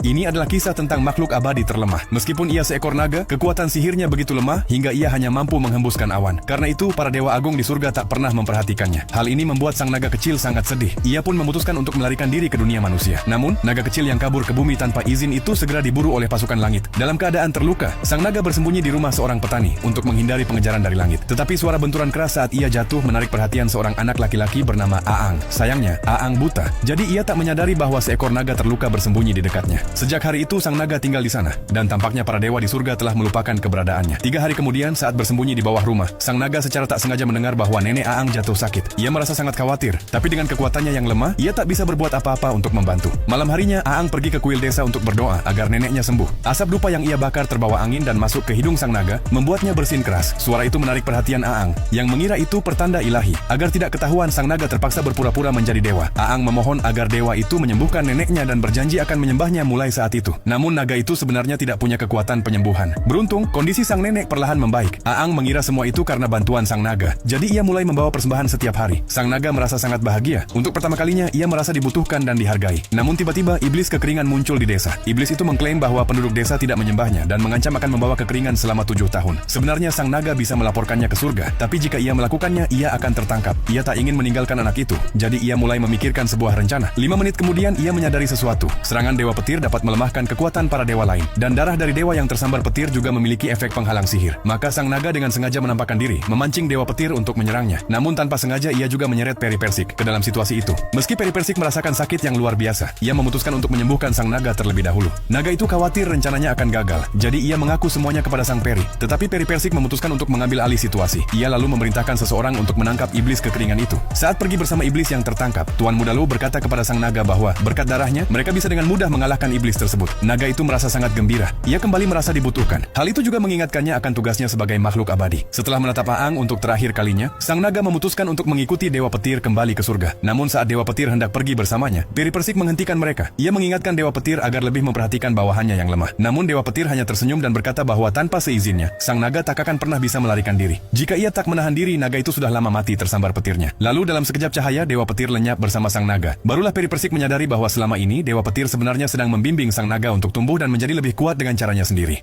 Ini adalah kisah tentang makhluk abadi terlemah. Meskipun ia seekor naga, kekuatan sihirnya begitu lemah hingga ia hanya mampu menghembuskan awan. Karena itu, para dewa agung di surga tak pernah memperhatikannya. Hal ini membuat sang naga kecil sangat sedih. Ia pun memutuskan untuk melarikan diri ke dunia manusia. Namun, naga kecil yang kabur ke bumi tanpa izin itu segera diburu oleh pasukan langit. Dalam keadaan terluka, sang naga bersembunyi di rumah seorang petani untuk menghindari pengejaran dari langit. Tetapi suara benturan keras saat ia jatuh menarik perhatian seorang anak laki-laki bernama Aang. Sayangnya, Aang buta. Jadi ia tak menyadari bahwa seekor naga terluka bersembunyi di dekatnya. Sejak hari itu sang naga tinggal di sana, dan tampaknya para dewa di surga telah melupakan keberadaannya. 3 hari kemudian, saat bersembunyi di bawah rumah, sang naga secara tak sengaja mendengar bahwa nenek Aang jatuh sakit. Ia merasa sangat khawatir, tapi dengan kekuatannya yang lemah, ia tak bisa berbuat apa-apa untuk membantu. Malam harinya, Aang pergi ke kuil desa untuk berdoa agar neneknya sembuh. Asap dupa yang ia bakar terbawa angin dan masuk ke hidung sang naga, membuatnya bersin keras. Suara itu menarik perhatian Aang, yang mengira itu pertanda ilahi. Agar tidak ketahuan, sang naga terpaksa berpura-pura menjadi dewa. Aang memohon agar dewa itu menyembuhkan neneknya dan berjanji akan menyembahnya mulai saat itu. Namun naga itu sebenarnya tidak punya kekuatan penyembuhan. Beruntung, kondisi sang nenek perlahan membaik. Aang mengira semua itu karena bantuan sang naga. Jadi ia mulai membawa persembahan setiap hari. Sang naga merasa sangat bahagia. Untuk pertama kalinya, ia merasa dibutuhkan dan dihargai. Namun tiba-tiba, iblis kekeringan muncul di desa. Iblis itu mengklaim bahwa penduduk desa tidak menyembahnya dan mengancam akan membawa kekeringan selama 7 tahun. Sebenarnya sang naga bisa melaporkannya ke surga, tapi jika ia melakukannya, ia akan tertangkap. Ia tak ingin meninggalkan anak itu. Jadi ia mulai memikirkan sebuah rencana. 5 menit kemudian, ia menyadari sesuatu. Serangan dewa petir dapat melemahkan kekuatan para dewa lain, dan darah dari dewa yang tersambar petir juga memiliki efek penghalang sihir. Maka sang naga dengan sengaja menampakkan diri, memancing dewa petir untuk menyerangnya. Namun tanpa sengaja ia juga menyeret Peri Persik ke dalam situasi itu. Meski Peri Persik merasakan sakit yang luar biasa, ia memutuskan untuk menyembuhkan sang naga terlebih dahulu. Naga itu khawatir rencananya akan gagal, jadi ia mengaku semuanya kepada sang peri. Tetapi Peri Persik memutuskan untuk mengambil alih situasi. Ia lalu memerintahkan seseorang untuk menangkap iblis kekeringan itu. Saat pergi bersama iblis yang tertangkap, Tuan Muda Lu berkata kepada sang naga bahwa berkat darahnya, mereka bisa dengan mudah mengalahkan iblis tersebut. Naga itu merasa sangat gembira. Ia kembali merasa dibutuhkan. Hal itu juga mengingatkannya akan tugasnya sebagai makhluk abadi. Setelah menatap Aang untuk terakhir kalinya, sang naga memutuskan untuk mengikuti Dewa Petir kembali ke surga. Namun saat Dewa Petir hendak pergi bersamanya, Peri Persik menghentikan mereka. Ia mengingatkan Dewa Petir agar lebih memperhatikan bawahannya yang lemah. Namun Dewa Petir hanya tersenyum dan berkata bahwa tanpa seizinnya, sang naga tak akan pernah bisa melarikan diri. Jika ia tak menahan diri, naga itu sudah lama mati tersambar petirnya. Lalu dalam sekejap cahaya, Dewa Petir lenyap bersama sang naga. Barulah Peri Persik menyadari bahwa selama ini Dewa Petir sebenarnya sedang membimbing sang naga untuk tumbuh dan menjadi lebih kuat dengan caranya sendiri.